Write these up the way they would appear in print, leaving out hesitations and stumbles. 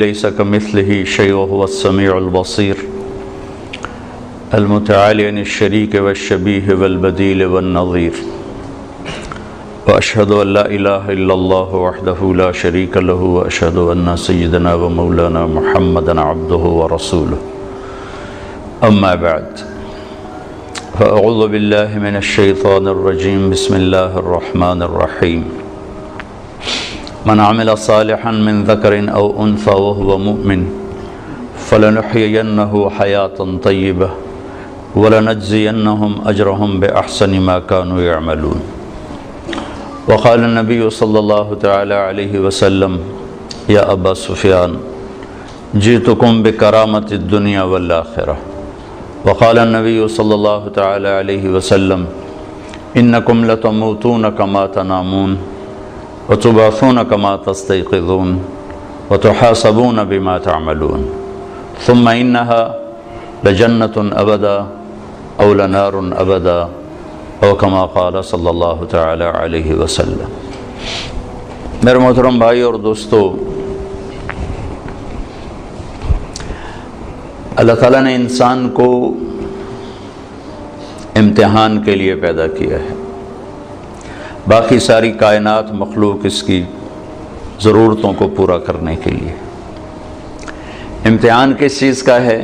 ليس كمثله شيء وهو السميع البصير المتعالي عن الشريك والشبيه والبديل والنظير وأشهد أن لا إله إلا الله وحده لا شريك له وأشهد أن سيدنا ومولانا محمدا عبده ورسوله أما بعد فأعوذ بالله من الشيطان الرجيم بسم الله الرحمن الرحيم من عمل صالحا من ذكر أو أنثى وهو مؤمن فلنحيينه حياة طيبة ولنجزينهم أجرهم بأحسن ما كانوا يعملون وقال النبي صلى الله تعالى عليه وسلم يا أبا سفيان جئتكم بكرامة الدنيا والآخرة وقال النبي صلى الله تعالى عليه وسلم إنكم لتموتون كما تنامون وتبعثون كما تستيقظون وتحاسبون بما تعملون ثم إنها لجنة أبدا أو لنار أبدا أو كما قال صلی اللہ تعالی علیہ وسلم۔ میرے محترم بھائی اور دوستو، اللہ تعالیٰ نے انسان کو امتحان کے لیے پیدا کیا ہے۔ باقی ساری کائنات مخلوق اس کی ضرورتوں کو پورا کرنے کے لیے۔ امتحان کس چیز کا ہے؟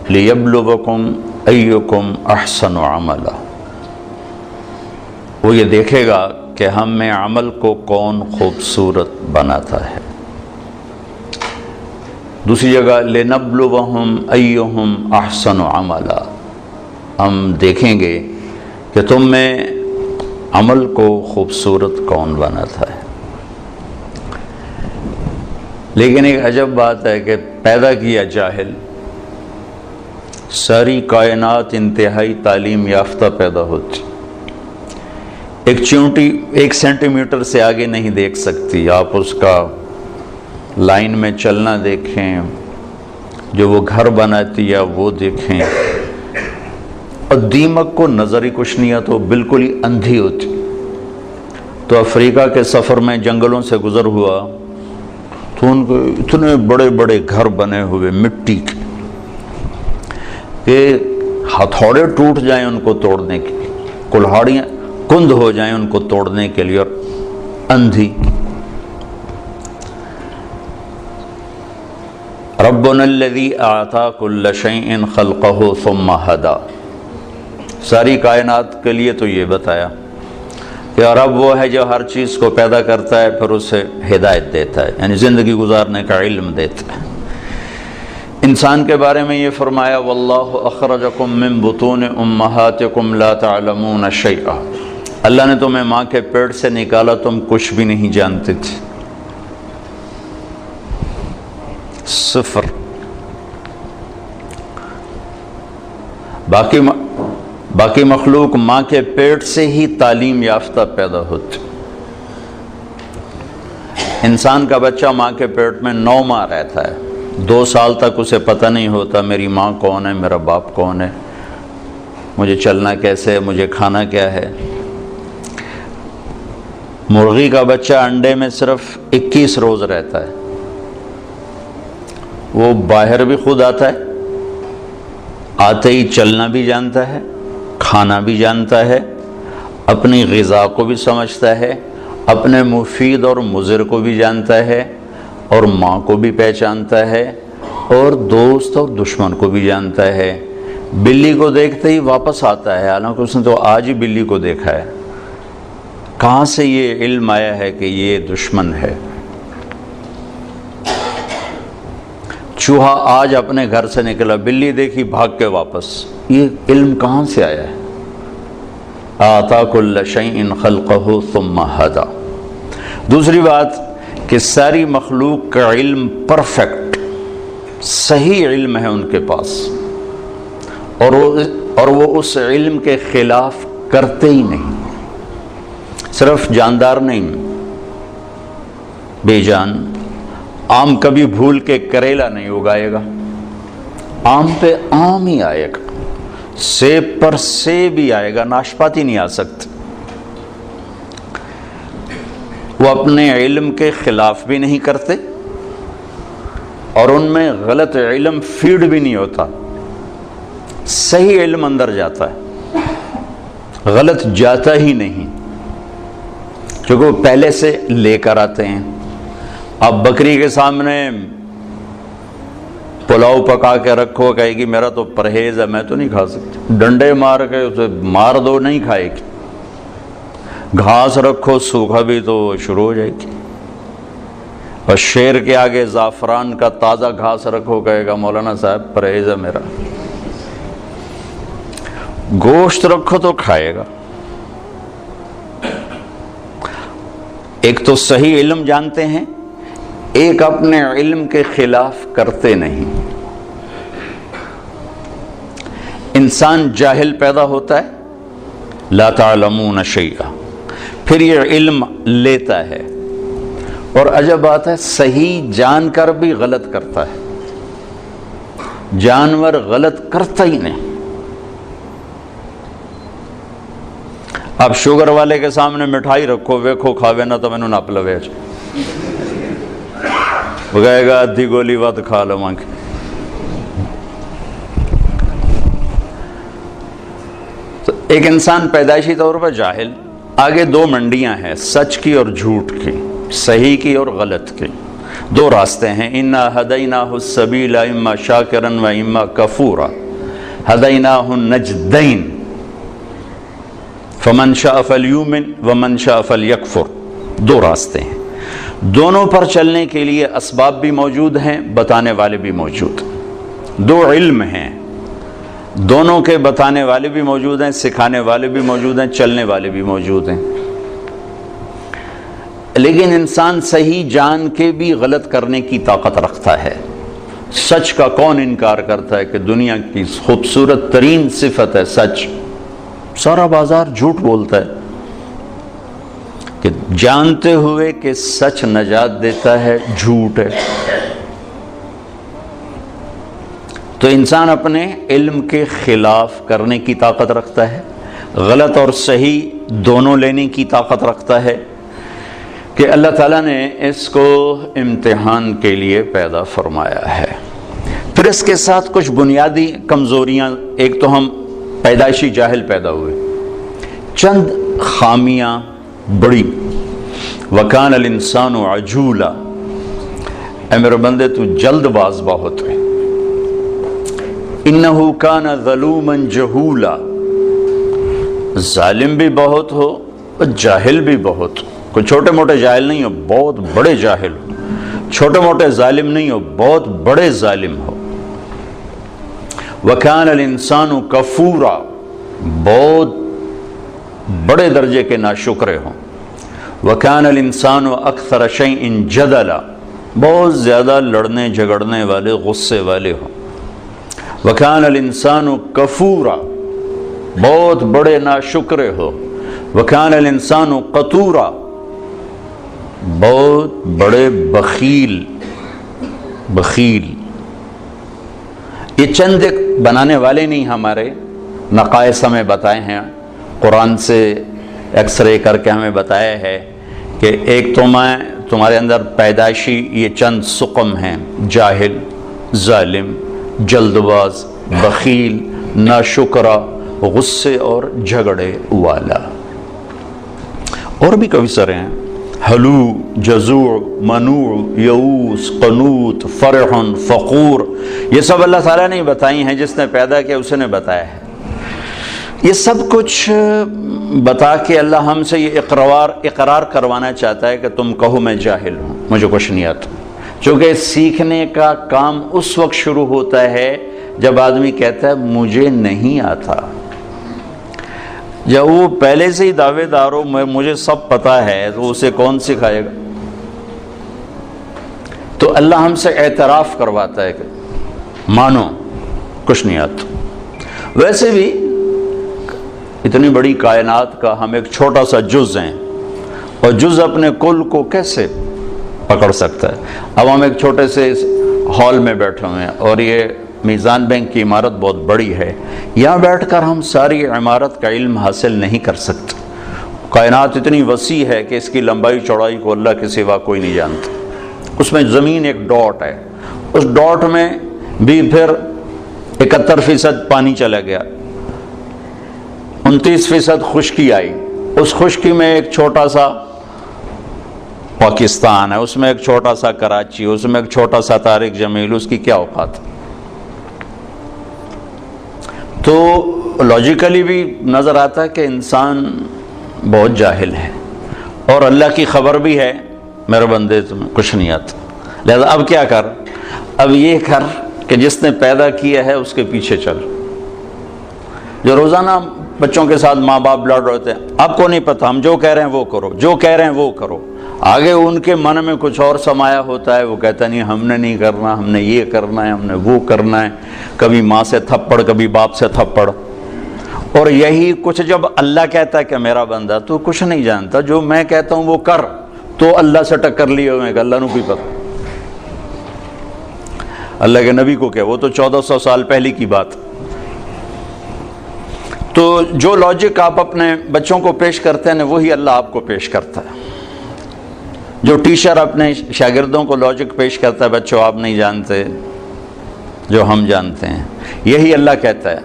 لِيَبْلُوَكُمْ أَيُّكُمْ أَحْسَنُ عَمَلًا، وہ یہ دیکھے گا کہ ہم میں عمل کو کون خوبصورت بناتا ہے۔ دوسری جگہ لِنَبْلُوَهُمْ أَيُّهُمْ أَحْسَنُ عَمَلًا، ہم دیکھیں گے کہ تم میں عمل کو خوبصورت کون بناتا ہے۔ لیکن ایک عجب بات ہے کہ پیدا کیا جاہل، ساری کائنات انتہائی تعلیم یافتہ پیدا ہوتی، ایک چونٹی 1 سینٹی میٹر سے آگے نہیں دیکھ سکتی۔ آپ اس کا لائن میں چلنا دیکھیں، جو وہ گھر بناتی ہے وہ دیکھیں، اور دیمک کو نظر ہی کچھ نہیں آتا، تو بالکل ہی اندھی ہوتی۔ تو افریقہ کے سفر میں جنگلوں سے گزر ہوا تو ان کو اتنے بڑے بڑے گھر بنے ہوئے مٹی کے کہ ہتھوڑے ٹوٹ جائیں ان کو توڑنے کے لیے، کلہاڑیاں کند ہو جائیں ان کو توڑنے کے لیے، اور اندھی۔ ربنا الذی اعطی کل شیء خلقہ ثم ہدی، ساری کائنات کے لیے تو یہ بتایا کہ رب وہ ہے جو ہر چیز کو پیدا کرتا ہے پھر اسے ہدایت دیتا ہے، یعنی زندگی گزارنے کا علم دیتا ہے۔ انسان کے بارے میں یہ فرمایا واللہ اخرجکم من بطون امہاتکم لا تعلمون شیئا، اللہ نے تمہیں ماں کے پیٹ سے نکالا، تم کچھ بھی نہیں جانتے تھے، صفر۔ باقی مخلوق ماں کے پیٹ سے ہی تعلیم یافتہ پیدا ہوتی۔ انسان کا بچہ ماں کے پیٹ میں 9 ماہ رہتا ہے، 2 سال تک اسے پتہ نہیں ہوتا میری ماں کون ہے، میرا باپ کون ہے، مجھے چلنا کیسے ہے، مجھے کھانا کیا ہے۔ مرغی کا بچہ انڈے میں صرف 21 روز رہتا ہے، وہ باہر بھی خود آتا ہے، آتے ہی چلنا بھی جانتا ہے، کھانا بھی جانتا ہے، اپنی غذا کو بھی سمجھتا ہے، اپنے مفید اور مضر کو بھی جانتا ہے، اور ماں کو بھی پہچانتا ہے، اور دوست اور دشمن کو بھی جانتا ہے۔ بلی کو دیکھتے ہی واپس آتا ہے، حالانکہ اس نے تو آج ہی بلی کو دیکھا ہے۔ کہاں سے یہ علم آیا ہے کہ یہ دشمن ہے؟ چوہا آج اپنے گھر سے نکلا، بلی دیکھی بھاگ کے واپس، یہ علم کہاں سے آیا ہے؟ اعطی کل شیء خلقہ ثم ہدی۔ دوسری بات کہ ساری مخلوق کا علم پرفیکٹ صحیح علم ہے ان کے پاس، اور وہ اس علم کے خلاف کرتے ہی نہیں۔ صرف جاندار نہیں، بے جان آم کبھی بھول کے کریلا نہیں اگائے گا، آم پہ آم ہی آئے گا، سیب پر سیب ہی آئے گا، ناشپاتی نہیں آ سکتے۔ وہ اپنے علم کے خلاف بھی نہیں کرتے، اور ان میں غلط علم فیڈ بھی نہیں ہوتا، صحیح علم اندر جاتا ہے، غلط جاتا ہی نہیں، کیونکہ وہ پہلے سے لے کر آتے ہیں۔ اب بکری کے سامنے پلاؤ پکا کے رکھو، کہے گی میرا تو پرہیز ہے، میں تو نہیں کھا سکتی، ڈنڈے مار کے اسے مار دو نہیں کھائے گی، گھاس رکھو سوکھا بھی تو شروع ہو جائے گی، اور شیر کے آگے زعفران کا تازہ گھاس رکھو، کہے گا مولانا صاحب پرہیز ہے میرا، گوشت رکھو تو کھائے گا۔ ایک تو صحیح علم جانتے ہیں، ایک اپنے علم کے خلاف کرتے نہیں۔ انسان جاہل پیدا ہوتا ہے، لا تعلمون شیئا، پھر یہ علم لیتا ہے، اور عجب بات ہے صحیح جان کر بھی غلط کرتا ہے، جانور غلط کرتا ہی نہیں۔ اب شوگر والے کے سامنے مٹھائی رکھو، ویکھو کھاوے نہ تو مینوں نپ لوے، وہ کہے گا ادھی گولی ود کھا لواں گے۔ تو ایک انسان پیدائشی طور پر جاہل، آگے دو منڈیاں ہیں، سچ کی اور جھوٹ کی، صحیح کی اور غلط کی، دو راستے ہیں۔ انا ہدیناہ السبیل اما شاکرا و اما کفورا ہدیناہ النجدین فمن شاء فلیؤمن ومن شاء فلیکفر، دو راستے ہیں، دونوں پر چلنے کے لیے اسباب بھی موجود ہیں، بتانے والے بھی موجود ہیں، دو علم ہیں، دونوں کے بتانے والے بھی موجود ہیں، سکھانے والے بھی موجود ہیں، چلنے والے بھی موجود ہیں، لیکن انسان صحیح جان کے بھی غلط کرنے کی طاقت رکھتا ہے۔ سچ کا کون انکار کرتا ہے کہ دنیا کی خوبصورت ترین صفت ہے سچ، سارا بازار جھوٹ بولتا ہے، کہ جانتے ہوئے کہ سچ نجات دیتا ہے جھوٹ ہے۔ تو انسان اپنے علم کے خلاف کرنے کی طاقت رکھتا ہے، غلط اور صحیح دونوں لینے کی طاقت رکھتا ہے، کہ اللہ تعالیٰ نے اس کو امتحان کے لیے پیدا فرمایا ہے۔ پھر اس کے ساتھ کچھ بنیادی کمزوریاں، ایک تو ہم پیدائشی جاہل پیدا ہوئے، چند خامیاں بڑی، وَكَانَ الْإِنسَانُ عَجُولًا، اے میرے بندے تو جلد باز بہت ہے، إِنَّهُ كَانَ ظَلُومًا جَهُولًا، ظالم بھی بہت ہو اور جاہل بھی بہت ہو، کوئی چھوٹے موٹے جاہل نہیں ہو، بہت بڑے جاہل ہو، چھوٹے موٹے ظالم نہیں ہو، بہت بڑے ظالم ہو۔ وَكَانَ الْإِنسَانُ كَفُورًا، بہت بڑے درجے کے ناشکرے ہوں۔ وَكَانَ الْإِنسَانُ أَكْثَرَ شَيْءٍ جَدَلًا، بہت زیادہ لڑنے جھگڑنے والے، غصے والے ہوں۔ وَكَانَ الْإِنسَانُ كَفُورًا، بہت بڑے ناشکرے ہو۔ وَكَانَ الْإِنسَانُ قَتُورًا، بہت بڑے بخیل، یہ چند ایک بنانے والے نہیں، ہمارے نقائص ہمیں بتائے ہیں، قرآن سے ایکس رے کر کے ہمیں بتایا ہے کہ ایک تو میں تمہارے اندر پیدائشی یہ چند سقم ہیں، جاہل، ظالم، جلد باز، بخیل، ناشکرا، غصے اور جھگڑے والا، اور بھی کئی سارے ہیں، حلو، جزوع، منوع، یئوس، قنوط، فرح، فخور، یہ سب اللہ تعالیٰ نے بتائی ہیں، جس نے پیدا کیا اس نے بتایا ہے۔ یہ سب کچھ بتا کے اللہ ہم سے یہ اقرار کروانا چاہتا ہے کہ تم کہو میں جاہل ہوں، مجھے کچھ نہیں آتا، چونکہ سیکھنے کا کام اس وقت شروع ہوتا ہے جب آدمی کہتا ہے مجھے نہیں آتا۔ جب وہ پہلے سے ہی دعوے دار ہو مجھے سب پتا ہے تو اسے کون سکھائے گا؟ تو اللہ ہم سے اعتراف کرواتا ہے کہ مانو کچھ نہیں آتا۔ ویسے بھی اتنی بڑی کائنات کا ہم ایک چھوٹا سا جز ہیں، اور جز اپنے کل کو کیسے پکڑ سکتا ہے؟ اب ہم ایک چھوٹے سے ہال میں بیٹھے ہوئے ہیں، اور یہ میزان بینک کی عمارت بہت بڑی ہے، یہاں بیٹھ کر ہم ساری عمارت کا علم حاصل نہیں کر سکتے۔ کائنات اتنی وسیع ہے کہ اس کی لمبائی چوڑائی کو اللہ کے سوا کوئی نہیں جانتا۔ اس میں زمین ایک ڈاٹ ہے، اس ڈاٹ میں بھی پھر 71% پانی چلا گیا، 29% خشکی آئی، اس خشکی میں ایک چھوٹا سا پاکستان ہے، اس میں ایک چھوٹا سا کراچی، اس میں ایک چھوٹا سا طارق جمیل، اس کی کیا اوقات؟ تو لاجیکلی بھی نظر آتا ہے کہ انسان بہت جاہل ہے، اور اللہ کی خبر بھی ہے میرے بندے تمہیں کچھ نہیں آتا، لہذا اب کیا کر؟ اب یہ کر کہ جس نے پیدا کیا ہے اس کے پیچھے چل۔ جو روزانہ بچوں کے ساتھ ماں باپ لڑ رہے تھے، آپ کو نہیں پتہ، ہم جو کہہ رہے ہیں وہ کرو، جو کہہ رہے ہیں وہ کرو، آگے ان کے من میں کچھ اور سمایا ہوتا ہے، وہ کہتا نہیں ہم نے نہیں کرنا، ہم نے یہ کرنا ہے، ہم نے وہ کرنا ہے، کبھی ماں سے تھپڑ، کبھی باپ سے تھپڑ۔ اور یہی کچھ جب اللہ کہتا ہے کہ میرا بندہ تو کچھ نہیں جانتا، جو میں کہتا ہوں وہ کر، تو اللہ سے ٹکر لیے ہوئے کہ اللہ نو بھی پتہ، اللہ کے نبی کو کیا، وہ تو 1400 سال پہلے کی بات۔ تو جو لاجک آپ اپنے بچوں کو پیش کرتے ہیں وہی اللہ آپ کو پیش کرتا ہے۔ جو ٹیچر اپنے شاگردوں کو لاجک پیش کرتا ہے، بچوں آپ نہیں جانتے جو ہم جانتے ہیں، یہی اللہ کہتا ہے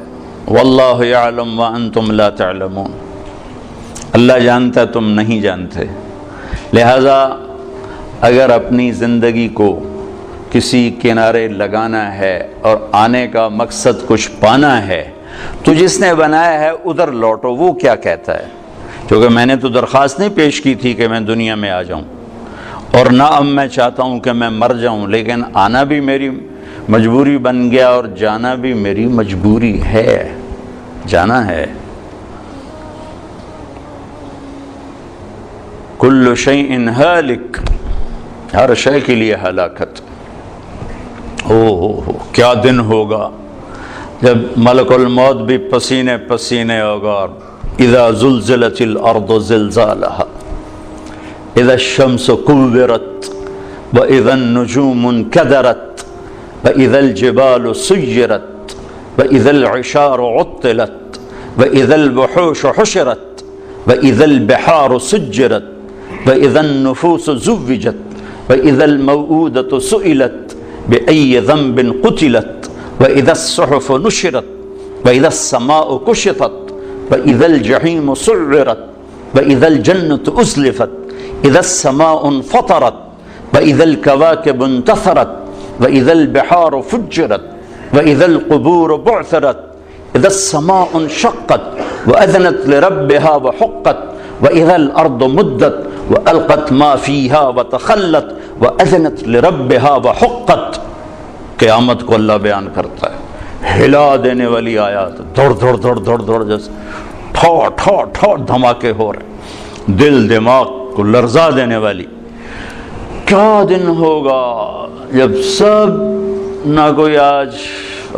واللہ یعلم وانتم لا تعلمون، اللہ جانتا ہے تم نہیں جانتے۔ لہذا اگر اپنی زندگی کو کسی کنارے لگانا ہے اور آنے کا مقصد کچھ پانا ہے تو جس نے بنایا ہے ادھر لوٹو۔ وہ کیا کہتا ہے؟ کیونکہ میں نے تو درخواست نہیں پیش کی تھی کہ میں دنیا میں آ جاؤں، اور نہ اب میں چاہتا ہوں کہ میں مر جاؤں، لیکن آنا بھی میری مجبوری بن گیا اور جانا بھی میری مجبوری ہے، جانا ہے۔ کل شیء ہالک، ہر شے کے لیے ہلاکت۔ او کیا دن ہوگا جب ملک الموت بھی پسینے پسینے ہوگا۔ اذا زلزلت الارض زلزالها، اذا الشمس كورت، واذا النجوم انكدرت، واذا الجبال سيرت، واذا العشار عطلت، واذا الوحوش حشرت، واذا البحار سجرت، واذا النفوس زوجت، واذا الموءودة سئلت بأي ذنب قتلت، وإذا الصحف نشرت، وإذا السماء كشطت، وإذا الجحيم سعرت، وإذا الجنة أزلفت، إذا السماء انفطرت، وإذا الكواكب انتثرت، وإذا البحار فجرت، وإذا القبور بعثرت، إذا السماء انشقت وأذنت لربها وحقت، وإذا الأرض مدت وألقت ما فيها وتخلت وأذنت لربها وحقت۔ قیامت کو اللہ بیان کرتا ہے، ہلا دینے والی آیات، دوڑ دوڑ دوڑ دوڑ دوڑ، جیسے ٹھو ٹھو ٹھو دھماکے ہو رہے، دل دماغ کو لرزا دینے والی۔ کیا دن ہوگا جب سب، نہ کوئی آج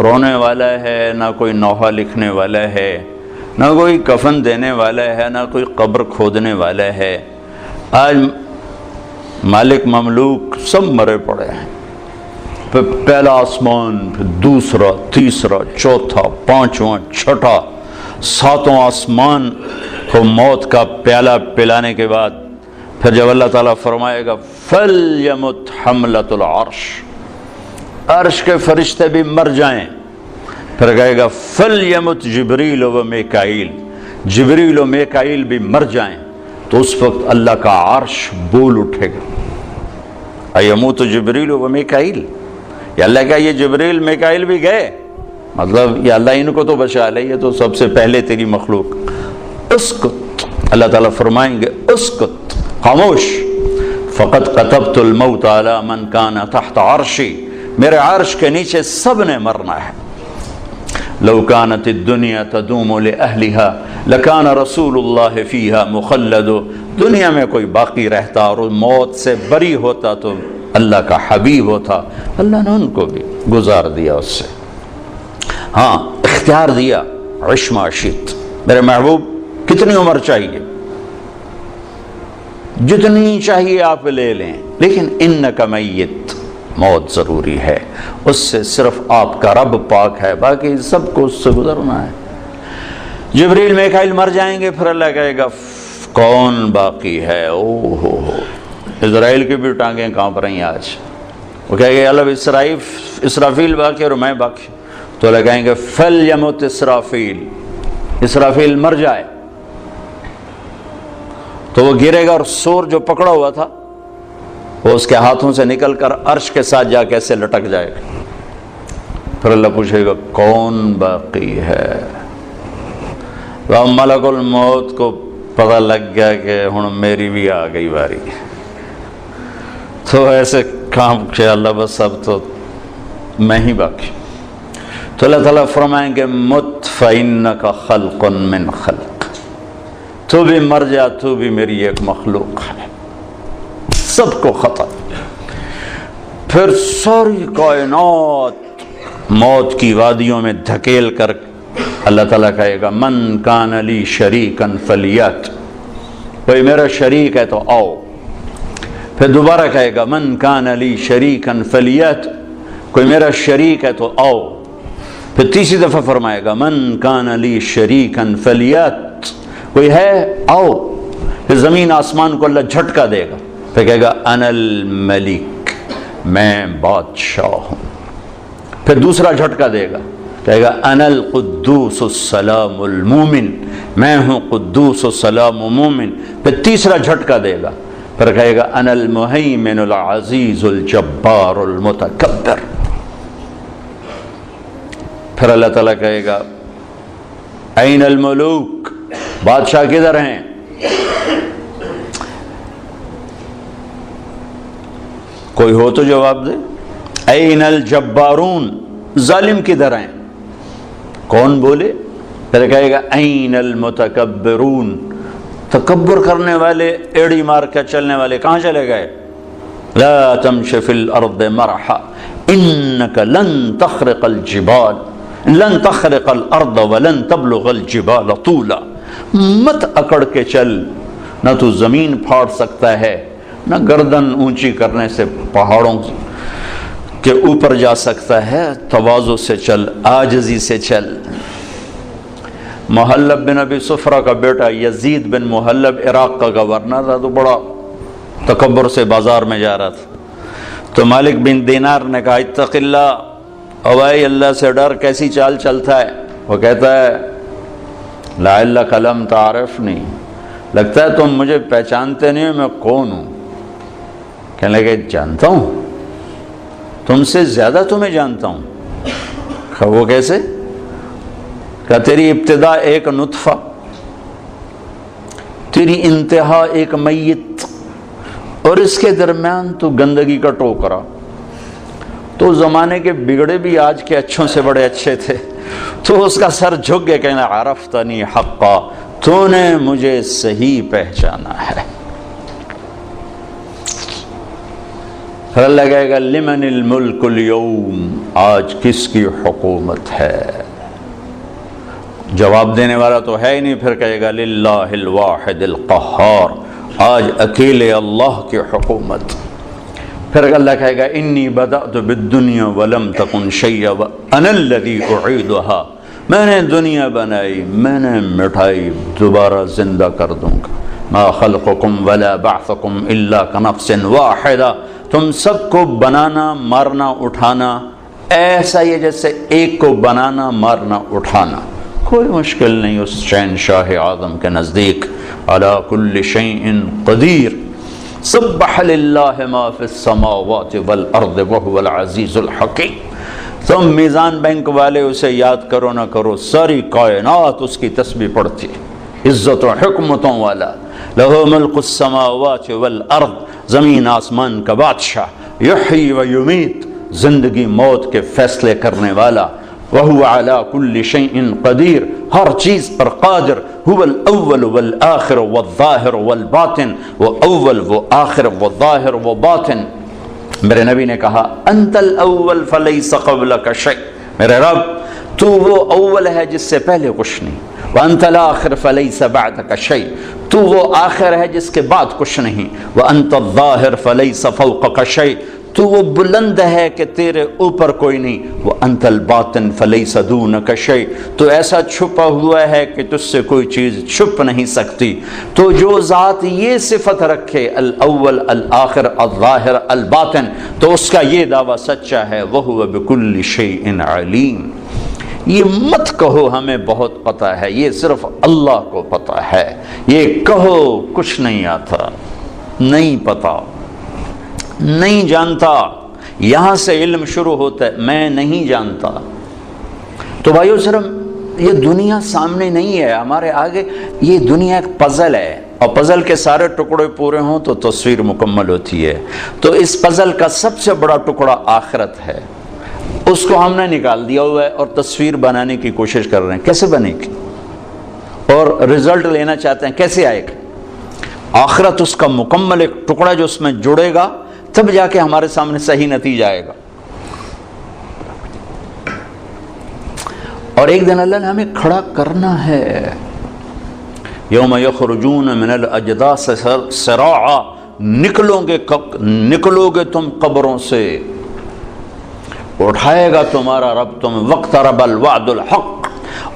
رونے والا ہے، نہ کوئی نوحہ لکھنے والا ہے، نہ کوئی کفن دینے والا ہے، نہ کوئی قبر کھودنے والا ہے۔ آج مالک مملوک سب مرے پڑے ہیں، پھر پہلا آسمان، پھر دوسرا، تیسرا، چوتھا، پانچواں، چھٹا، ساتوں آسمان کو موت کا پیالہ پلانے کے بعد پھر جب اللہ تعالیٰ فرمائے گا فَلْيَمُتْ حَمْلَةُ الْعَرْشِ، عرش کے فرشتے بھی مر جائیں، پھر کہے گا فَلْيَمُتْ جبریل و میکائیل، جبریل و میکائیل بھی مر جائیں، تو اس وقت اللہ کا عرش بول اٹھے گا۔ ایموت جبریل و میکائیل، یا اللہ کہا یہ جبریل میکائیل بھی گئے، مطلب یا اللہ ان کو تو بچا لے، یہ تو سب سے پہلے تیری مخلوق۔ اسکت، اللہ تعالیٰ فرمائیں گے اسکت، خاموش، فقد كتبت الموت على من كان تحت عرشی، میرے عرش کے نیچے سب نے مرنا ہے۔ لو كانت الدنيا تدوم لأهلها لكان رسول الله فيها مخلد، دنیا میں کوئی باقی رہتا اور موت سے بری ہوتا تو اللہ کا حبیب ہوتا، اللہ نے ان کو بھی گزار دیا اس سے۔ ہاں اختیار دیا، عش ما شئت، میرے محبوب کتنی عمر چاہیے، جتنی چاہیے آپ لے لیں، لیکن انک میت، موت ضروری ہے، اس سے صرف آپ کا رب پاک ہے، باقی سب کو اس سے گزرنا ہے۔ جبریل میکائیل مر جائیں گے، پھر اللہ کہے گا کون باقی ہے؟ او ہو، اسرائیل کی بھی ٹانگیں کانپ رہی ہیں آج، وہ کہے گا اللہ اسرافیل باقی اور میں باقی، تو اللہ کہیں گے فَلْيَمُتْ اسرافیل، اسرافیل مر جائے، تو وہ گرے گا اور سور جو پکڑا ہوا تھا وہ اس کے ہاتھوں سے نکل کر عرش کے ساتھ جا کے ایسے لٹک جائے گا۔ پھر اللہ پوچھے گا کون باقی ہے؟ ملک الموت کو پتہ لگ گیا کہ ہن میری بھی آ گئی باری، تو ایسے کام کہ اللہ بس اب تو میں ہی باقی۔ تو اللہ تعالیٰ فرمائیں گے مت فإنک خلق من خلق، تو بھی مر جا، تو بھی میری ایک مخلوق ہے، سب کو ختم۔ پھر ساری کائنات موت کی وادیوں میں دھکیل کر اللہ تعالیٰ کہے گا من کان لی شریکن فلیات، کوئی میرا شریک ہے تو آؤ۔ پھر دوبارہ کہے گا من کان لی شریکن فلیات، کوئی میرا شریک ہے تو آؤ۔ پھر تیسری دفعہ فرمائے گا من کان لی شریکن فلیات، کوئی ہے آؤ۔ پھر زمین آسمان کو اللہ جھٹکا دے گا، پھر کہے گا انا الملک، میں بادشاہ ہوں۔ پھر دوسرا جھٹکا دے گا، کہے گا انا القدوس السلام المومن، میں ہوں قدوس السلام مومن۔ پھر تیسرا جھٹکا دے گا، پھر کہے گا انا المہیمن العزیز الجبار المتکبر۔ پھر اللہ تعالیٰ کہے گا این الملوک، بادشاہ کدھر ہیں؟ کوئی ہو تو جواب دے۔ این الجبارون، ظالم کدھر ہیں؟ کون بولے؟ پھر کہے گا این المتکبرون، تکبر کرنے والے، ایڑی مار کے چلنے والے کہاں چلے گئے؟ لا تمش فی الارض مرحا انک لن تخرق الجبال، لن تخرق الارض ولن تبلغ الجبال طولا، مت اکڑ کے چل، نہ تو زمین پھاڑ سکتا ہے، نہ گردن اونچی کرنے سے پہاڑوں کے اوپر جا سکتا ہے، تواضع سے چل، عاجزی سے چل۔ محلب بن ابی صفرہ کا بیٹا یزید بن محلب عراق کا گورنر تھا، تو بڑا تکبر سے بازار میں جا رہا تھا، تو مالک بن دینار نے کہا اتق اللہ، او بھائی اللہ سے ڈر، کیسی چال چلتا ہے؟ وہ کہتا ہے لعلک لم تعرفنی، لگتا ہے تم مجھے پہچانتے نہیں ہو، میں کون ہوں؟ کہنے لگے جانتا ہوں، تم سے زیادہ تمہیں جانتا ہوں۔ وہ کیسے؟ کہ تیری ابتدا ایک نطفہ، تیری انتہا ایک میت، اور اس کے درمیان تو گندگی کا ٹوکرا۔ تو زمانے کے بگڑے بھی آج کے اچھوں سے بڑے اچھے تھے، تو اس کا سر جھک گیا، کہنا عرفتنی حقا، تو نے مجھے صحیح پہچانا ہے۔ پھر اللہ کہے گا لمن الملک اليوم، آج کس کی حکومت ہے؟ جواب دینے والا تو ہے ہی نہیں، پھر کہے گا للہ الواحد القہار، آج اکیلے اللہ کی حکومت۔ پھر اللہ کہے گا انی بدأت بالدنیا ولم تکن شیئا وانا الذی اعیدها، میں نے دنیا بنائی، میں نے مٹھائی، دوبارہ زندہ کر دوں گا۔ ما خلقکم ولا بعثکم الا کنفس واحدہ، تم سب کو بنانا، مارنا، اٹھانا ایسا ہی ہے جیسے ایک کو بنانا، مارنا، اٹھانا، کوئی مشکل نہیں اس شہنشاہ اعظم کے نزدیک۔ علی کل شیء قدیر، سبح للہ ما فی السماوات والارض وهو العزیز الحکیم۔ تم میزان بینک والے اسے یاد کرو نہ کرو، ساری کائنات اس کی تسبیح پڑھتی، عزت و حکمتوں والا۔ لہو ملک السماوات والارض، زمین آسمان کا بادشاہ، یحیی و یمیت، زندگی موت کے فیصلے کرنے والا۔ وہو علی کل شیء قدیر، ہر چیز پر قادر۔ هو الاول والآخر والظاہر والباطن، وہ اول، وہ آخر، وہ ظاہر، وہ باطن۔ میرے نبی نے کہا انت الاول فلیس قبلک شیء، میرے رب تو وہ اول ہے جس سے پہلے کچھ نہیں، وانت الاخر فلیس بعدک شیء، تو وہ آخر ہے جس کے بعد کچھ نہیں، وانت الظاہر فلیس فوقک شیء، تو وہ بلند ہے کہ تیرے اوپر کوئی نہیں، وہ انت الباطن فلیس دونک شیء، تو ایسا چھپا ہوا ہے کہ تجھ سے کوئی چیز چھپ نہیں سکتی۔ تو جو ذات یہ صفت رکھے الاول الآخر الظاہر الباطن، تو اس کا یہ دعویٰ سچا ہے، وَهُوَ بِكُلِّ شَيْءٍ عَلِيمٌ۔ یہ مت کہو ہمیں بہت پتہ ہے، یہ صرف اللہ کو پتہ ہے۔ یہ کہو کچھ نہیں آتا، نہیں پتا، نہیں جانتا، یہاں سے علم شروع ہوتا ہے، میں نہیں جانتا۔ تو بھائیو صرف یہ دنیا سامنے نہیں ہے ہمارے آگے، یہ دنیا ایک پزل ہے، اور پزل کے سارے ٹکڑے پورے ہوں تو تصویر مکمل ہوتی ہے۔ تو اس پزل کا سب سے بڑا ٹکڑا آخرت ہے، اس کو ہم نے نکال دیا ہوا ہے اور تصویر بنانے کی کوشش کر رہے ہیں، کیسے بنے گی؟ اور رزلٹ لینا چاہتے ہیں، کیسے آئے گا؟ آخرت اس کا مکمل ایک ٹکڑا جو اس میں جڑے گا، تب جا کے ہمارے سامنے صحیح نتیجہ آئے گا۔ اور ایک دن اللہ نے ہمیں کھڑا کرنا ہے، یوم یخرجون من الاجداث سراعا، نکلو گے تم قبروں سے، اٹھائے گا تمہارا رب تم، واقترب الوعد الحق،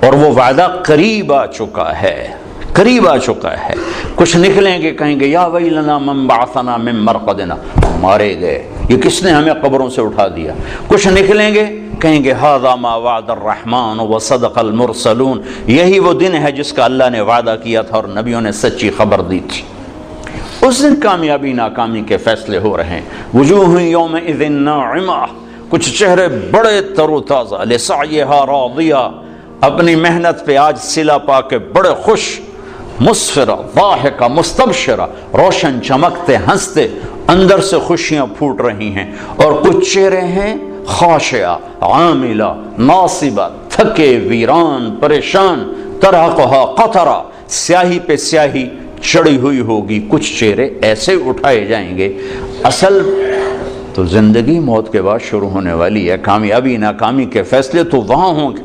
اور وہ وعدہ قریب آ چکا ہے، قریب آ چکا ہے۔ کچھ نکلیں گے کہیں گے یا ویلنا من بعثنا من مرقدنا، مارے گئے، یہ کس نے ہمیں قبروں سے اٹھا دیا۔ کچھ نکلیں گے کہیں گے ھذا ما وعد الرحمن وصدق المرسلون، یہی وہ دن ہے جس کا اللہ نے وعدہ کیا تھا اور نبیوں نے سچی خبر دی تھی۔ اس دن کامیابی ناکامی کے فیصلے ہو رہے ہیں۔ وجوہ یومئذ ناعمہ، کچھ چہرے بڑے تر و تازہ، لسعیہا راضیہ، اپنی محنت پہ آج صلہ پا کے بڑے خوش، مسفرہ ضاحکہ مستبشرہ، روشن چمکتے ہنستے، اندر سے خوشیاں پھوٹ رہی ہیں۔ اور کچھ چہرے ہیں خاشعہ عاملہ ناصبہ، تھکے ویران پریشان، ترہقہا قطرہ، سیاہی پہ سیاہی چڑھی ہوئی ہوگی۔ کچھ چہرے ایسے اٹھائے جائیں گے۔ اصل تو زندگی موت کے بعد شروع ہونے والی ہے، کامیابی ناکامی کے فیصلے تو وہاں ہوں گے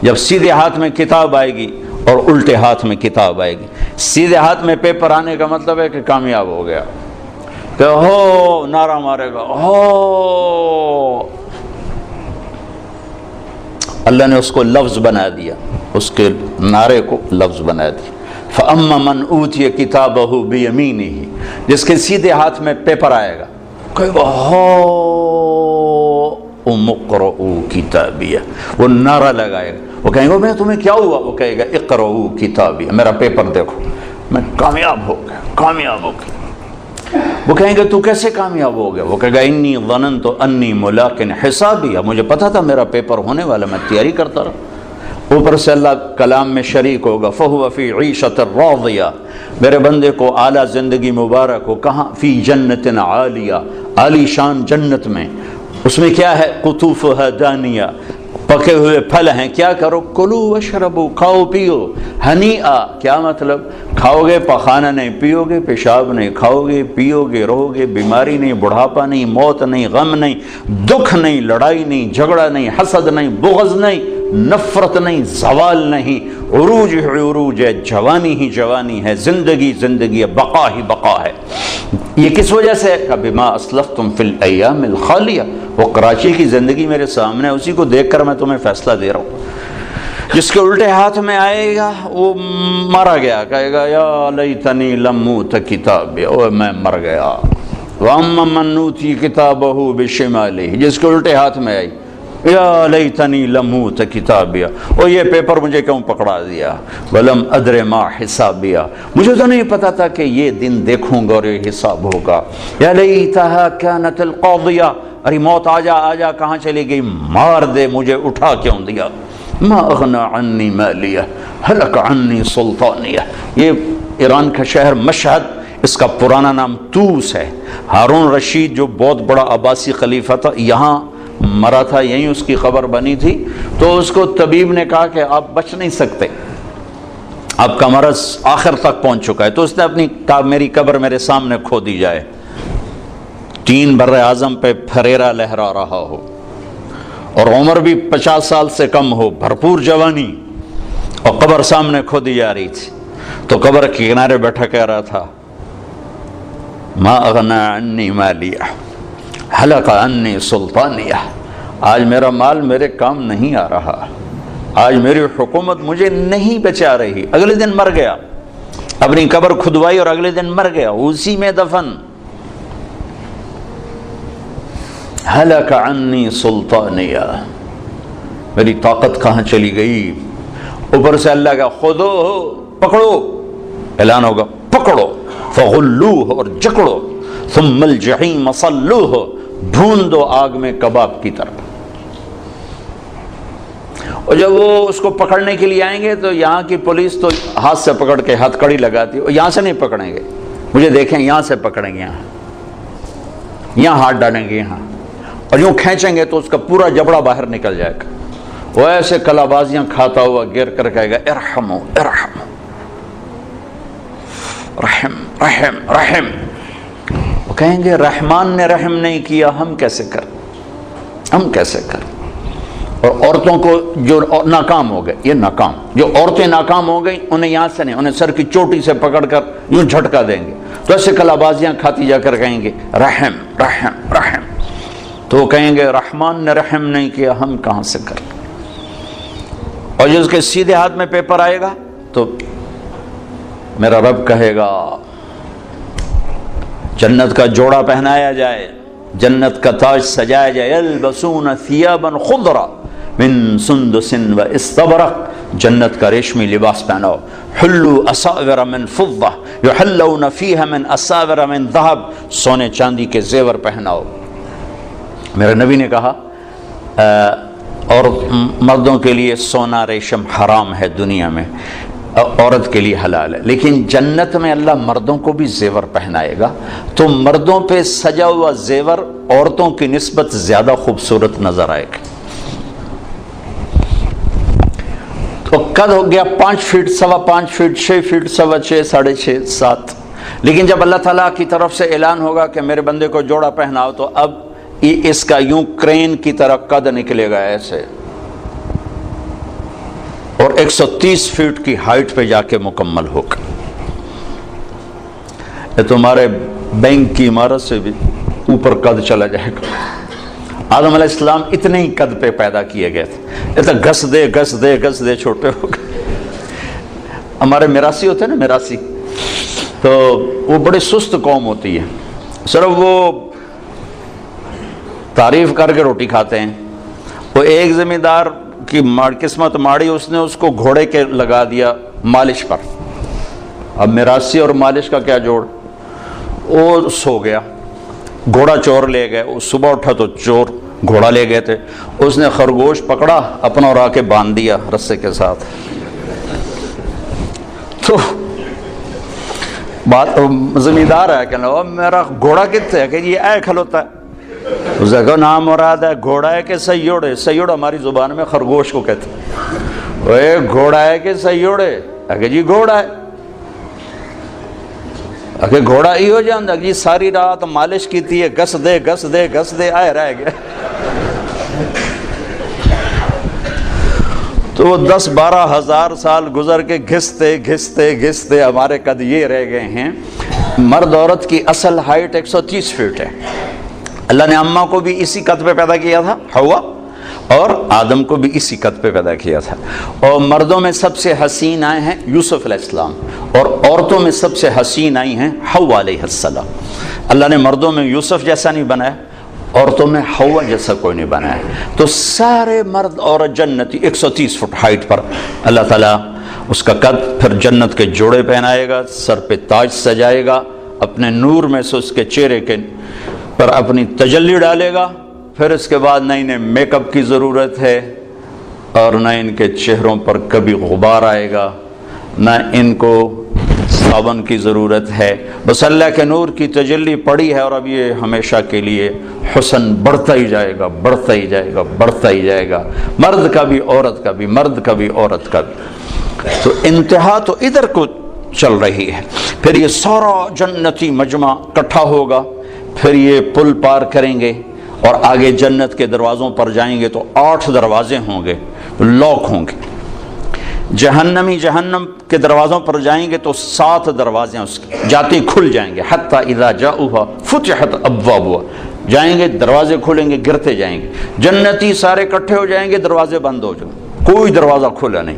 جب سیدھے ہاتھ میں کتاب آئے گی اور الٹے ہاتھ میں کتاب آئے گی۔ سیدھے ہاتھ میں پیپر آنے کا مطلب ہے کہ کامیاب ہو گیا، کہ ہو نعرہ مارے گا، ہو، اللہ نے اس کو لفظ بنا دیا، اس کے نعرے کو لفظ بنا دیا۔ فَأَمَّا مَنْ أُوتِيَ كِتَابَهُ بِيَمِينِهِ، جس کے سیدھے ہاتھ میں پیپر آئے گا، کہے گا هَاؤْمُ اقْرَءُوا كِتَابِيَهْ، وہ نعرہ لگائے گا۔ وہ کہیں گے میں تمہیں کیا ہوا؟ وہ کہے گا اقرؤوا کتابیہ، میرا پیپر دیکھو، میں کامیاب ہو گیا، کامیاب ہو گیا۔ وہ کہیں گے تو کیسے کامیاب ہو گیا؟ وہ کہے گا انی ظننت انی ملاق حسابیہ، مجھے پتا تھا میرا پیپر ہونے والا، میں تیاری کرتا رہا۔ اوپر سے اللہ کلام میں شریک ہوگا، فہو فی عیشۃ راضیہ، میرے بندے کو اعلیٰ زندگی مبارک ہو۔ کہاں؟ فی جنت عالیہ، عالی شان جنت میں، اس میں کیا ہے؟ قطوفھا دانیہ، پکے ہوئے پھل ہیں۔ کیا کرو؟ کلو واشربو، کھاؤ پیو، ہنیئا، کیا مطلب؟ کھاؤ گے پخانہ نہیں، پیو گے پیشاب نہیں، کھاؤ گے پیو گے رہو گے، بیماری نہیں، بڑھاپا نہیں، موت نہیں، غم نہیں، دکھ نہیں، لڑائی نہیں، جھگڑا نہیں، حسد نہیں، بغض نہیں، نفرت نہیں، زوال نہیں، عروج ہی عروج ہے، جوانی ہی جوانی ہے، زندگی زندگی ہے، بقا ہی بقا ہے۔ یہ کس وجہ سے؟ بما اسلفتم فی الایام الخالیہ، وہ کراچی کی زندگی میرے سامنے ہے، اسی کو دیکھ کر میں تمہیں فیصلہ دے رہا ہوں۔ جس کے الٹے ہاتھ میں آئے گا وہ مارا گیا، کہے گا یا لیتنی لم اوت کتابیہ، اوہ میں مر گیا۔ واما من اوتی کتابہ بشمالہ، جس کے الٹے ہاتھ میں آئی یا لیتنی لم اوت کتابیہ، اور یہ پیپر مجھے کیوں پکڑا دیا؟ ولم ادر ما حسابیہ، مجھے تو نہیں پتا تھا کہ یہ دن دیکھوں گا اور یہ حساب ہوگا۔ یا لیتہا کانت القاضیہ، ارے موت آجا کہاں چلی گئی؟ مار دے، مجھے اٹھا کیوں دیا؟ ما اغنی عنی مالیہ ہلک عنی سلطانیہ، یہ ایران کا شہر مشہد، اس کا پرانا نام توس ہے۔ ہارون رشید جو بہت بڑا عباسی خلیفہ تھا، یہاں مرا تھا، یہیں اس کی خبر بنی تھی، تو اس کو طبیب نے کہا کہ آپ بچ نہیں سکتے، آپ کا مرض آخر تک پہنچ چکا ہے، تو اس نے اپنی میری قبر میرے سامنے کھو دی جائے، 3 بر اعظم پہ پھریرا لہرا رہا ہو اور عمر بھی 50 سال سے کم ہو، بھرپور جوانی، اور قبر سامنے کھو دی جا رہی تھی، تو قبر کے کنارے بیٹھا کہہ رہا تھا ما اغنی عنی مالیہ حلق عنی سلطانیہ، آج میرا مال میرے کام نہیں آ رہا، آج میری حکومت مجھے نہیں بچا رہی۔ اگلے دن مر گیا، اپنی قبر کھدوائی اور اگلے دن مر گیا، اسی میں دفن۔ حلق عنی سلطانیہ، میری طاقت کہاں چلی گئی؟ اوپر سے اللہ کا خودو، پکڑو، اعلان ہوگا پکڑو، فغلوہ، اور جکڑو، ثم الجحیم صلوہ، بھون دو آگ میں کباب کی طرح۔ اور جب وہ اس کو پکڑنے کے لیے آئیں گے تو یہاں کی پولیس تو ہاتھ سے پکڑ کے ہتھ کڑی لگاتی ہے، اور یہاں سے نہیں پکڑیں گے، مجھے دیکھیں یہاں سے پکڑیں گے، یہاں ہاتھ ڈالیں گے، یہاں، اور یوں کھینچیں گے تو اس کا پورا جبڑا باہر نکل جائے گا۔ وہ ایسے کلا بازیاں کھاتا ہوا گر کر کہے گا ارحمو ارحمو، رحم رحم رحم۔ وہ کہیں گے رحمان نے رحم نہیں کیا، ہم کیسے کریں، ہم کیسے کریں؟ اور عورتوں کو جو ناکام ہو گئے، یہ ناکام، جو عورتیں ناکام ہو گئی انہیں یہاں سے نہیں، انہیں سر کی چوٹی سے پکڑ کر یوں جھٹکا دیں گے، تو ایسے کلا بازیاں کھاتی جا کر کہیں گے رحم رحم رحم۔ تو وہ کہیں گے رحمان نے رحم نہیں کیا، ہم کہاں سے کریں؟ اور جو اس کے سیدھے ہاتھ میں پیپر آئے گا تو میرا رب کہے گا جنت کا جوڑا پہنایا جائے، جنت کا تاج سجایا جائے، یلبسون ثیابا خضرا من سندس و استبرق، جنت کا ریشمی لباس پہناؤ، حلوا اساور من فضہ یحلون فیہا من اساور من ذہب، سونے چاندی کے زیور پہناؤ۔ میرے نبی نے کہا اور مردوں کے لیے سونا ریشم حرام ہے دنیا میں، عورت کے لیے حلال ہے، لیکن جنت میں اللہ مردوں کو بھی زیور پہنائے گا، تو مردوں پہ سجا ہوا زیور عورتوں کی نسبت زیادہ خوبصورت نظر آئے گا۔ تو قد ہو گیا 5 فٹ، 5.25 فٹ، 6 فٹ، 6.25، 6.5، 7، لیکن جب اللہ تعالیٰ کی طرف سے اعلان ہوگا کہ میرے بندے کو جوڑا پہناؤ، تو اب اس کا یوں کرین کی طرح قد نکلے گا ایسے، اور 130 فٹ کی ہائٹ پہ جا کے مکمل ہوگا۔ یہ تمہارے بینک کی عمارت سے بھی اوپر قد چلا جائے گا۔ آدم علیہ السلام اتنے ہی قد پہ پیدا کیے گئے تھے، یہ تو گھس دے گھس دے گھس دے چھوٹے ہو گئے۔ ہمارے میراثی ہوتے ہیں نا، میراثی، تو وہ بڑے سست قوم ہوتی ہے، صرف وہ تعریف کر کے روٹی کھاتے ہیں۔ وہ ایک زمیندار کی قسمت ماڑی، اس نے اس کو گھوڑے کے لگا دیا مالش پر۔ اب میراثی اور مالش کا کیا جوڑ؟ وہ سو گیا، گھوڑا چور لے گئے، وہ صبح اٹھا تو چور گھوڑا لے گئے تھے، اس نے خرگوش پکڑا اپنا اور آ کے باندھ دیا رسے کے ساتھ۔ تو بات زمیندار ہے کہ میرا گھوڑا کتنے ہے کہ یہ اے کھلوتا ہے، اس کا نام مراد ہے گھوڑا ہے کہ سیوڑ ہے؟ سیوڑ ہماری زبان میں خرگوش کو کہتے ہیں۔ اے گھوڑا ہے کہ سیوڑ ہے؟ کہ جی گھوڑا ہے۔ کہ گھوڑا ہی ہو جاندہ جی ساری رات مالش کیتی ہے، گس دے گس دے گس دے، آئے رہ گئے۔ تو وہ 10-12 ہزار سال گزر کے گھستے گھستے گھستے ہمارے قد یہ رہ گئے ہیں۔ مرد عورت کی اصل ہائٹ 130 فٹ ہے۔ اللہ نے اماں کو بھی اسی قد پہ پیدا کیا تھا، حوا، اور آدم کو بھی اسی قد پہ پیدا کیا تھا۔ اور مردوں میں سب سے حسین آئے ہیں یوسف علیہ السلام، اور عورتوں میں سب سے حسین آئی ہیں حوا علیہ السلام۔ اللہ نے مردوں میں یوسف جیسا نہیں بنایا، عورتوں میں حوا جیسا کوئی نہیں بنایا، تو سارے مرد عورت جنتی 130 فٹ ہائٹ پر اللہ تعالیٰ اس کا قد، پھر جنت کے جوڑے پہنائے گا، سر پہ تاج سجائے گا، اپنے نور میں سے اس کے چہرے کے پر اپنی تجلی ڈالے گا، پھر اس کے بعد نہ انہیں میک اپ کی ضرورت ہے، اور نہ ان کے چہروں پر کبھی غبار آئے گا، نہ ان کو صابن کی ضرورت ہے، بس اللہ کے نور کی تجلی پڑی ہے، اور اب یہ ہمیشہ کے لیے حسن بڑھتا ہی جائے گا، بڑھتا ہی جائے گا، بڑھتا ہی جائے گا، مرد کا بھی عورت کا بھی، مرد کا بھی عورت کا بھی۔ تو انتہا تو ادھر کو چل رہی ہے، پھر یہ سارا جنتی مجمع اکٹھا ہوگا، پھر یہ پل پار کریں گے اور آگے جنت کے دروازوں پر جائیں گے تو 8 دروازے ہوں گے، لاک ہوں گے۔ جہنمی جہنم کے دروازوں پر جائیں گے تو 7 دروازے اس کے جاتے ہی کھل جائیں گے، حتی اذا جاؤها فتحت ابوابها، جائیں گے دروازے کھولیں گے گرتے جائیں گے، جنتی سارے اکٹھے ہو جائیں گے دروازے بند ہو جائیں، کوئی دروازہ کھولا نہیں،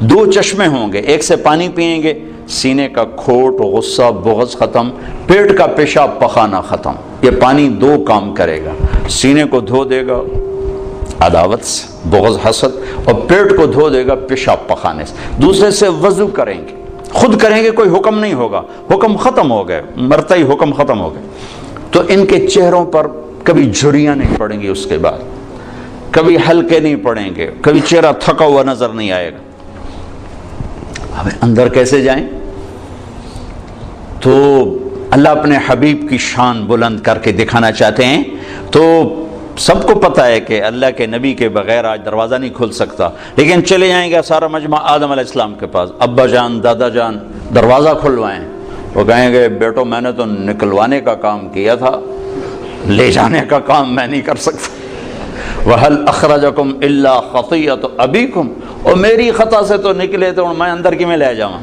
2 چشمے ہوں گے، ایک سے پانی پئیں گے، سینے کا کھوٹ غصہ بغض ختم، پیٹ کا پیشاب پخانا ختم۔ یہ پانی 2 کام کرے گا، سینے کو دھو دے گا عداوت سے بغض حسد، اور پیٹ کو دھو دے گا پیشاب پخانے سے۔ دوسرے سے وضو کریں گے، خود کریں گے، کوئی حکم نہیں ہوگا، حکم ختم ہو گئے، مرتا ہی حکم ختم ہو گئے، تو ان کے چہروں پر کبھی جھریاں نہیں پڑیں گی، اس کے بعد کبھی ہلکے نہیں پڑیں گے، کبھی چہرہ تھکا ہوا نظر نہیں آئے گا۔ اب اندر کیسے جائیں؟ تو اللہ اپنے حبیب کی شان بلند کر کے دکھانا چاہتے ہیں، تو سب کو پتہ ہے کہ اللہ کے نبی کے بغیر آج دروازہ نہیں کھل سکتا، لیکن چلے جائیں گے سارا مجمع آدم علیہ السلام کے پاس، ابا جان دادا جان دروازہ کھلوائیں، وہ کہیں گے بیٹو میں نے تو نکلوانے کا کام کیا تھا، لے جانے کا کام میں نہیں کر سکتا۔ وَهَلْ أَخْرَجَكُمْ إِلَّا خَطِيَّةُ أَبِيكُمْ، اور میری خطا سے تو نکلے تو میں اندر کی میں لے جاؤں۔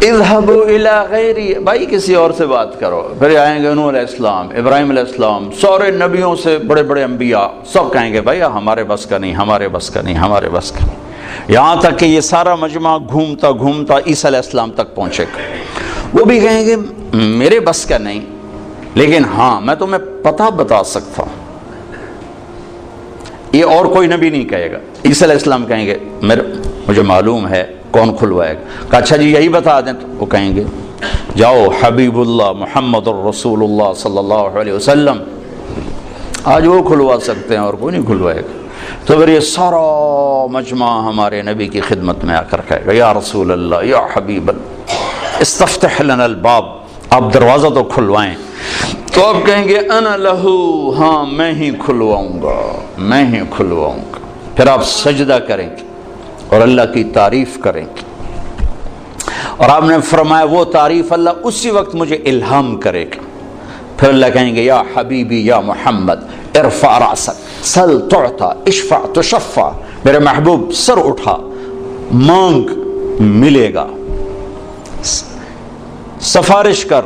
اذهبوا الى غیری، بھائی کسی اور سے بات کرو۔ پھر آئیں گے نوح علیہ السلام، ابراہیم علیہ السلام، سارے نبیوں سے بڑے بڑے انبیاء، سب کہیں گے بھائی ہمارے بس کا نہیں، ہمارے بس کا نہیں، ہمارے بس کا نہیں، یہاں تک کہ یہ سارا مجمع گھومتا گھومتا عیسیٰ علیہ السلام تک پہنچے گا، وہ بھی کہیں گے میرے بس کا نہیں، لیکن ہاں میں تمہیں پتہ بتا سکتا ہوں۔ یہ اور کوئی نبی نہیں کہے گا، عیسیٰ علیہ السلام کہیں گے مجھے معلوم ہے کون کھلوائے گا۔ کہا اچھا جی یہی بتا دیں، تو وہ کہیں گے جاؤ حبیب اللہ محمد الرسول اللہ صلی اللہ علیہ وسلم، آج وہ کھلوا سکتے ہیں اور کوئی نہیں کھلوائے گا۔ تو پھر یہ سارا مجمع ہمارے نبی کی خدمت میں آ کر کہے گا یا رسول اللہ یا حبیب اللہ استفتح لنا الباب، آپ دروازہ تو کھلوائیں۔ تو آپ کہیں گے انا لہو، ہاں میں ہی کھلواؤں گا، میں ہی کھلواؤں گا۔ پھر آپ سجدہ کریں گے اور اللہ کی تعریف کریں گے، اور آپ نے فرمایا وہ تعریف اللہ اسی وقت مجھے الہام کرے گا۔ پھر اللہ کہیں گے یا حبیبی یا محمد ارفع راسک سل تعطا اشفع تشفع، میرے محبوب سر اٹھا مانگ ملے گا، سفارش کر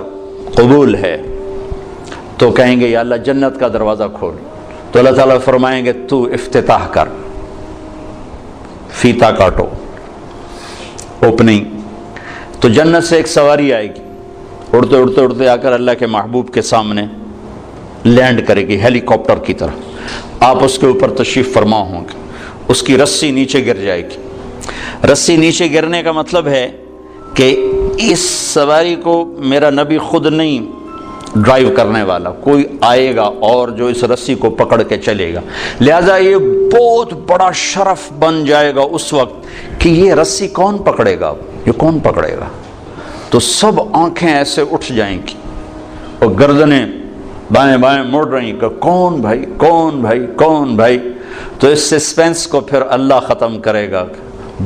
قبول ہے۔ تو کہیں گے یا اللہ جنت کا دروازہ کھول، تو اللہ تعالیٰ فرمائیں گے تو افتتاح کر، فیتا کاٹو، اوپننگ۔ تو جنت سے ایک سواری آئے گی، اڑتے اڑتے اڑتے آ کر اللہ کے محبوب کے سامنے لینڈ کرے گی ہیلی کاپٹر کی طرح، آپ اس کے اوپر تشریف فرما ہوں گے، اس کی رسی نیچے گر جائے گی۔ رسی نیچے گرنے کا مطلب ہے کہ اس سواری کو میرا نبی خود نہیں ڈرائیو کرنے والا، کوئی آئے گا اور جو اس رسی کو پکڑ کے چلے گا، لہذا یہ بہت بڑا شرف بن جائے گا اس وقت کہ یہ رسی کون پکڑے گا، یہ کون پکڑے گا۔ تو سب آنکھیں ایسے اٹھ جائیں گی اور گردنیں بائیں بائیں مڑ رہی کہ کون بھائی کون بھائی کون بھائی۔ تو اس سسپینس کو پھر اللہ ختم کرے گا،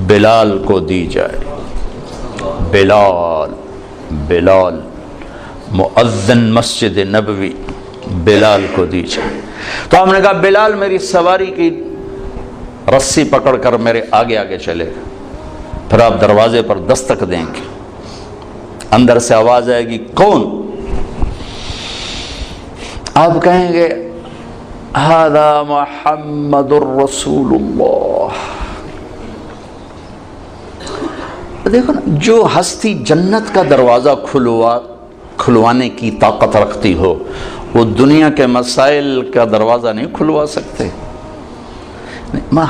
بلال کو دی جائے، بلال بلال مؤذن مسجد نبوی، بلال کو دی جائے۔ تو ہم نے کہا بلال میری سواری کی رسی پکڑ کر میرے آگے آگے چلے گا۔ پھر آپ دروازے پر دستک دیں گے، اندر سے آواز آئے گی کون؟ آپ کہیں گے ھذا محمد الرسول اللہ۔ دیکھو نا، جو ہستی جنت کا دروازہ کھلوانے کی طاقت رکھتی ہو، وہ دنیا کے مسائل کا دروازہ نہیں کھلوا سکتے۔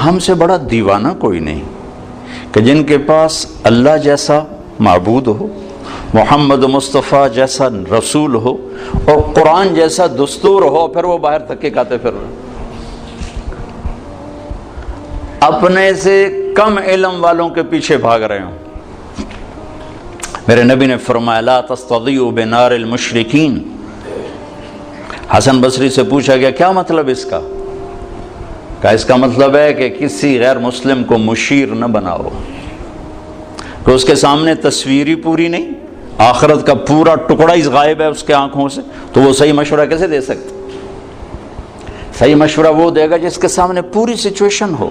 ہم سے بڑا دیوانہ کوئی نہیں کہ جن کے پاس اللہ جیسا معبود ہو، محمد مصطفیٰ جیسا رسول ہو اور قرآن جیسا دستور ہو، پھر وہ باہر تھکے کھاتے پھر اپنے سے کم علم والوں کے پیچھے بھاگ رہے ہوں۔ میرے نبی نے فرمایا لا تستضیئوا بنار المشرکین۔ حسن بصری سے پوچھا گیا کیا مطلب اس کا؟ کہا اس کا مطلب ہے کہ کسی غیر مسلم کو مشیر نہ بناؤ، کہ اس کے سامنے تصویر ہی پوری نہیں، آخرت کا پورا ٹکڑا ہی غائب ہے اس کے آنکھوں سے، تو وہ صحیح مشورہ کیسے دے سکتا؟ صحیح مشورہ وہ دے گا جس کے سامنے پوری سچویشن ہو۔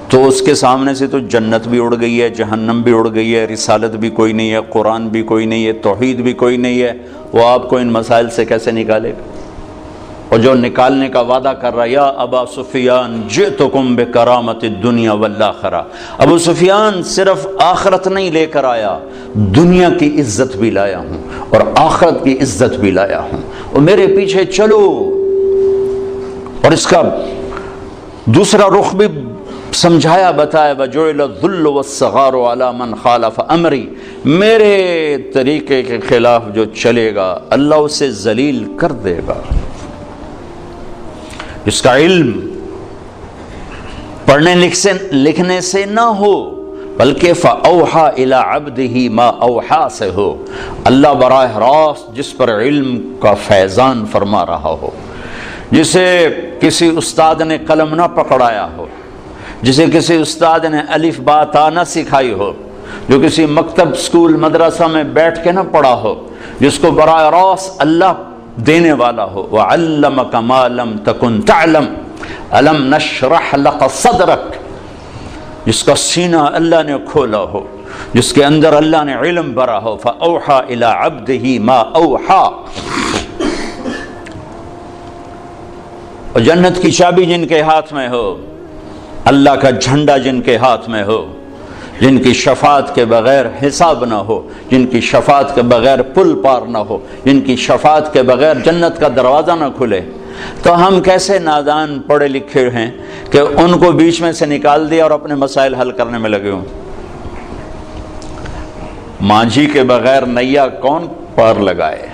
تو اس کے سامنے سے تو جنت بھی اڑ گئی ہے، جہنم بھی اڑ گئی ہے، رسالت بھی کوئی نہیں ہے، قرآن بھی کوئی نہیں ہے، توحید بھی کوئی نہیں ہے، وہ آپ کو ان مسائل سے کیسے نکالے گا؟ اور جو نکالنے کا وعدہ کر رہا ہے، یا ابا سفیان جئتکم بکرامت الدنیا والآخرہ، ابو سفیان صرف آخرت نہیں لے کر آیا، دنیا کی عزت بھی لایا ہوں اور آخرت کی عزت بھی لایا ہوں، اور میرے پیچھے چلو۔ اور اس کا دوسرا رخ بھی سمجھایا بتایا، وَجُعِلَ الذُّلُّ وَالصَّغَارُ عَلَى مَنْ خَالَفَ أَمْرِي، میرے طریقے کے خلاف جو چلے گا اللہ اسے ذلیل کر دے گا۔ جس کا علم پڑھنے لکھنے سے نہ ہو بلکہ فَأَوْحَى إِلَىٰ عَبْدِهِ مَا أَوْحَى سے ہو، اللہ براہ راست جس پر علم کا فیضان فرما رہا ہو، جسے کسی استاد نے قلم نہ پکڑایا ہو، جسے کسی استاد نے الف با تا نہ سکھائی ہو، جو کسی مکتب اسکول مدرسہ میں بیٹھ کے نہ پڑھا ہو، جس کو براہ راست اللہ دینے والا ہو، وَعَلَّمَكَ مَا لَمْ تَكُنْ تَعْلَمْ أَلَمْ نَشْرَحْ لَكَ صَدْرَكَ، جس کا سینہ اللہ نے کھولا ہو، جس کے اندر اللہ نے علم بھرا ہو، فَأَوْحَى إِلَىٰ عَبْدِهِ مَا أَوْحَى۔ اور جنت کی چابی جن کے ہاتھ میں ہو، اللہ کا جھنڈا جن کے ہاتھ میں ہو، جن کی شفاعت کے بغیر حساب نہ ہو، جن کی شفاعت کے بغیر پل پار نہ ہو، جن کی شفاعت کے بغیر جنت کا دروازہ نہ کھلے، تو ہم کیسے نادان پڑھے لکھے ہیں کہ ان کو بیچ میں سے نکال دیا اور اپنے مسائل حل کرنے میں لگے ہوں۔ مانجھی کے بغیر نیا کون پار لگائے؟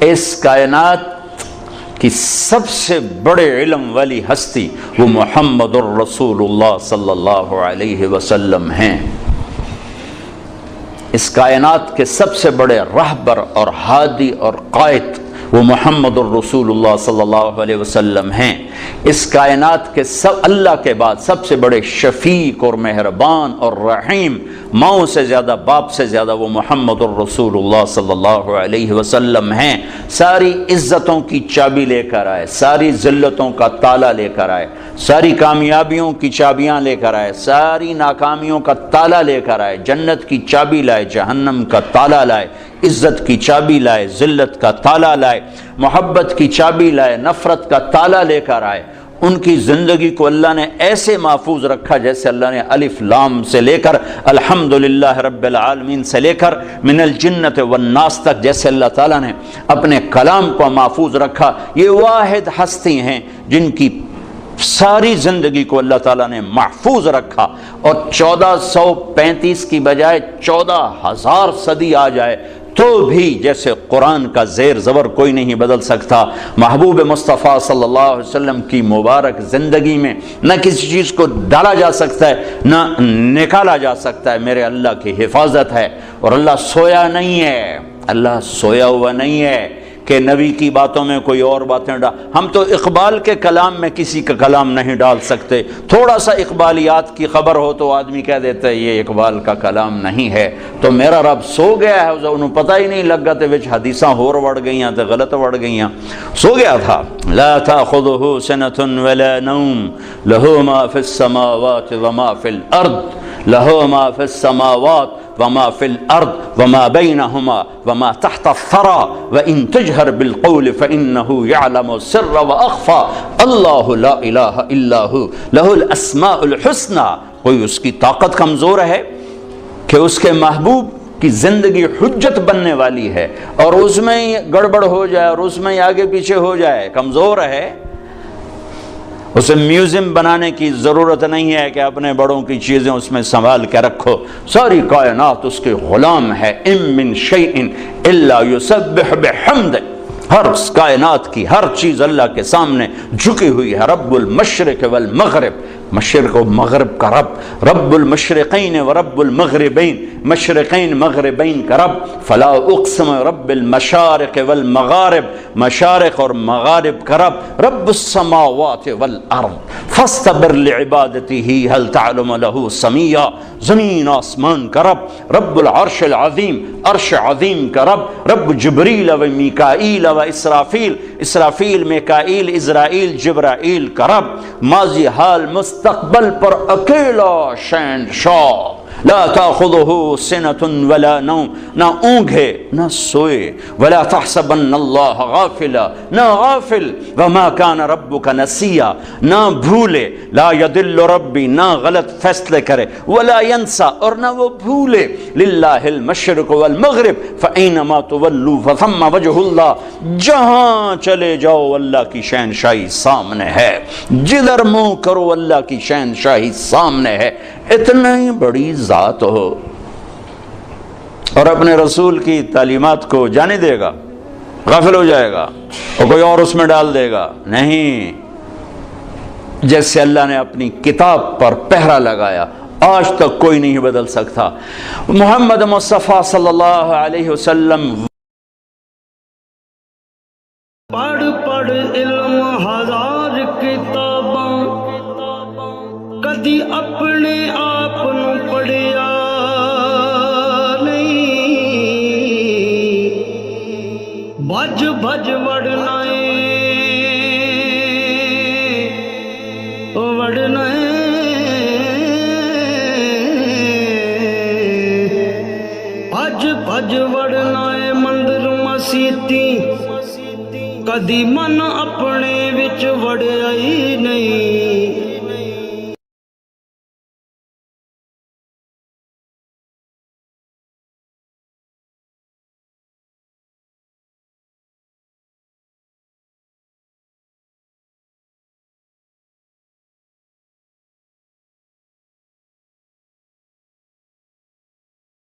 اس کائنات کی سب سے بڑے علم والی ہستی وہ محمد الرسول اللہ صلی اللہ علیہ وسلم ہیں۔ اس کائنات کے سب سے بڑے رہبر اور ہادی اور قائد وہ محمد الرسول اللہ صلی اللہ علیہ وسلم ہیں۔ اس کائنات کے اللہ کے بعد سب سے بڑے شفیق اور مہربان اور رحیم، ماؤں سے زیادہ باپ سے زیادہ وہ محمد الرسول اللہ صلی اللہ علیہ وسلم ہیں۔ ساری عزتوں کی چابی لے کر آئے، ساری ذلتوں کا تالا لے کر آئے، ساری کامیابیوں کی چابیاں لے کر آئے، ساری ناکامیوں کا تالا لے کر آئے، جنت کی چابی لائے، جہنم کا تالا لائے، عزت کی چابی لائے، ذلت کا تالا لائے، محبت کی چابی لائے، نفرت کا تالا لے کر آئے۔ ان کی زندگی کو اللہ نے ایسے محفوظ رکھا جیسے اللہ نے الف لام سے لے کر الحمدللہ رب العالمین سے لے کر من الجنت والناس تک جیسے اللہ تعالیٰ نے اپنے کلام کو محفوظ رکھا۔ یہ واحد ہستی ہیں جن کی ساری زندگی کو اللہ تعالیٰ نے محفوظ رکھا، اور 1435 کی بجائے 14,000 صدی آ جائے تو بھی جیسے قرآن کا زیر زبر کوئی نہیں بدل سکتا۔ محبوب مصطفیٰ صلی اللہ علیہ وسلم کی مبارک زندگی میں نہ کسی چیز کو ڈالا جا سکتا ہے نہ نکالا جا سکتا ہے، میرے اللہ کی حفاظت ہے۔ اور اللہ سویا نہیں ہے، اللہ سویا ہوا نہیں ہے کہ نبی کی باتوں میں کوئی اور باتیں ہم تو اقبال کے کلام میں کسی کا کلام نہیں ڈال سکتے۔ تھوڑا سا اقبالیات کی خبر ہو تو آدمی کہہ دیتا ہے یہ اقبال کا کلام نہیں ہے، تو میرا رب سو گیا ہے، انہوں پتہ ہی نہیں لگا تے وچ حدیثاں ہور وڑ گئیاں تے غلط وڑ گئیاں، سو گیا تھا۔ لا تاخذہ سنۃ ولا نوم لہ ما فی السماوات وما فی الارض لہ ما فی السماوات وما فی الارض وما بینہما وما تحت الثری وان تجہر بالقول فانہ یعلم السر واخفی اللہ لا الہ الا ہو لہ الاسماء الحسنی۔ کوئی اس کی طاقت کمزور ہے کہ اس کے محبوب کی زندگی حجت بننے والی ہے اور اس میں گڑبڑ ہو جائے اور اس میں آگے پیچھے ہو جائے؟ کمزور ہے، اسے میوزیم بنانے کی ضرورت نہیں ہے کہ اپنے بڑوں کی چیزیں اس میں سنبھال کے رکھو، ساری کائنات اس کے غلام ہے۔ ام من شیء الا یسبح بحمدہ، ہر کائنات کی ہر چیز اللہ کے سامنے جھکی ہوئی ہے۔ رب المشرق والمغرب، مشرق و مغرب کا رب، رب المشرقین و رب المغربین، مشرقین مغربین کا رب، فلا اقسم رب المشارق والمغارب، مشارق اور مغارب کا رب، رب السماوات والارض فاستبر لعبادته هل تعلم له سمیا، زمین آسمان کا رب، رب العرش العظیم، عرش عظیم کا رب، رب جبریل و میکائیل و اسرافیل، اسرافیل میکائیل اسرائیل جبرائیل کا رب، ماضی حال مستقبل پر اکیلا شہنشاہ، لا تاخذہ سنۃ ولا نوم، نہ اونگ ہے نہ سوئے، ولا تحسبن اللہ غافلا، نہ غافل، وما کان ربک نسیا، نہ بھولے، لا یضل ربی، نہ غلط فیصلے کرے، ولا ینسا، اور نہ وہ بھولے، للہ المشرق والمغرب فاینما تولوا فثم وجہ اللہ، جہاں چلے جاؤ اللہ کی شہنشاہی سامنے ہے، جدھر منہ کرو اللہ کی شہنشاہی سامنے ہے۔ اتنا ہی بڑی ذات ہو اور اپنے رسول کی تعلیمات کو جانے دے گا، غافل ہو جائے گا اور کوئی اور اس میں ڈال دے گا؟ نہیں، جیسے اللہ نے اپنی کتاب پر پہرا لگایا آج تک کوئی نہیں بدل سکتا۔ محمد مصطفیٰ صلی اللہ علیہ وسلم پڑھ پڑھ علم ہزار کتاباں، کدی اپنے آپ نو پڑھیا نہیں، بھج بھج وڑنا وڑنا بھج بھج وڑنا مندر مسیتی، کدی من اپنے وچ وڑیا ہی نہیں۔